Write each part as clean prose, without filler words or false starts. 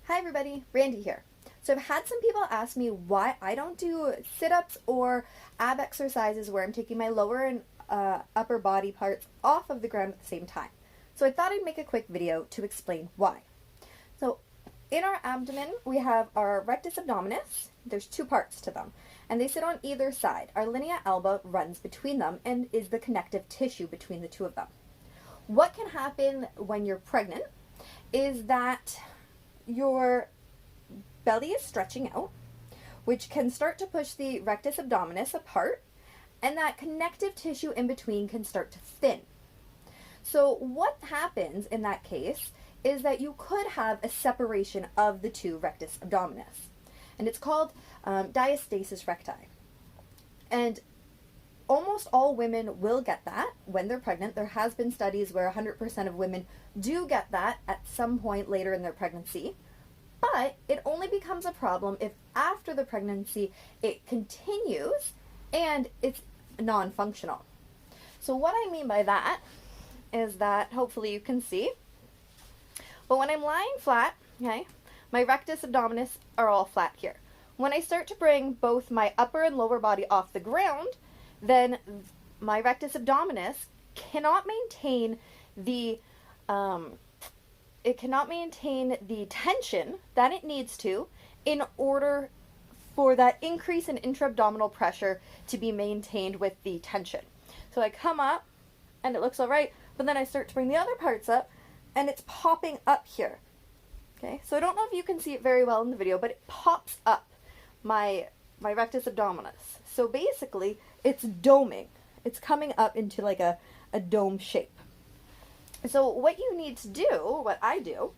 Hi everybody, Randy here. So I've had some people ask me why I don't do sit-ups or ab exercises where I'm taking my lower and upper body parts off of the ground at the same time. So I thought I'd make a quick video to explain why. So in our abdomen, we have our rectus abdominis. There's two parts to them, and they sit on either side. Our linea alba runs between them and is the connective tissue between the two of them. What can happen when you're pregnant is that your belly is stretching out, which can start to push the rectus abdominis apart, and that connective tissue in between can start to thin. So what happens in that case is that you could have a separation of the two rectus abdominis, and it's called diastasis recti. And almost all women will get that when they're pregnant. There has been studies where 100% of women do get that at some point later in their pregnancy, but it only becomes a problem if after the pregnancy it continues and it's non-functional. So what I mean by that is that, hopefully you can see, but when I'm lying flat, okay, my rectus abdominis are all flat here. When I start to bring both my upper and lower body off the ground, then my rectus abdominis cannot maintain the tension that it needs to in order for that increase in intra-abdominal pressure to be maintained with the tension. So I come up and it looks all right, but then I start to bring the other parts up and it's popping up here. Okay, so I don't know if you can see it very well in the video, but it pops up my rectus abdominis. So basically, it's doming. It's coming up into like a dome shape. So what you need to do, what I do,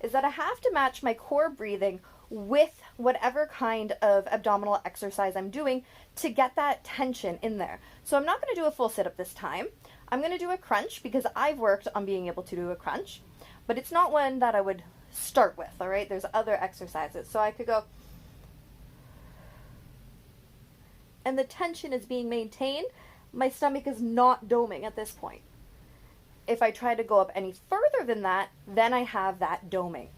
is that I have to match my core breathing with whatever kind of abdominal exercise I'm doing to get that tension in there. So I'm not going to do a full sit-up this time. I'm going to do a crunch because I've worked on being able to do a crunch, but it's not one that I would start with, all right? There's other exercises. So I could go, and the tension is being maintained. My stomach is not doming at this point. If I try to go up any further than that, then I have that doming.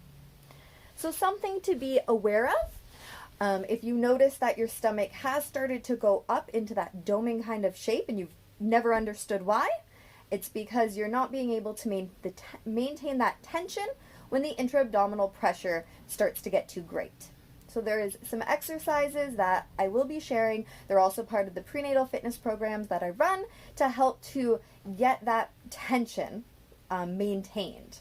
So something to be aware of, if you notice that your stomach has started to go up into that doming kind of shape and you've never understood why, it's because you're not being able to maintain that tension when the intra-abdominal pressure starts to get too great. So there is some exercises that I will be sharing. They're also part of the prenatal fitness programs that I run to help to get that tension maintained.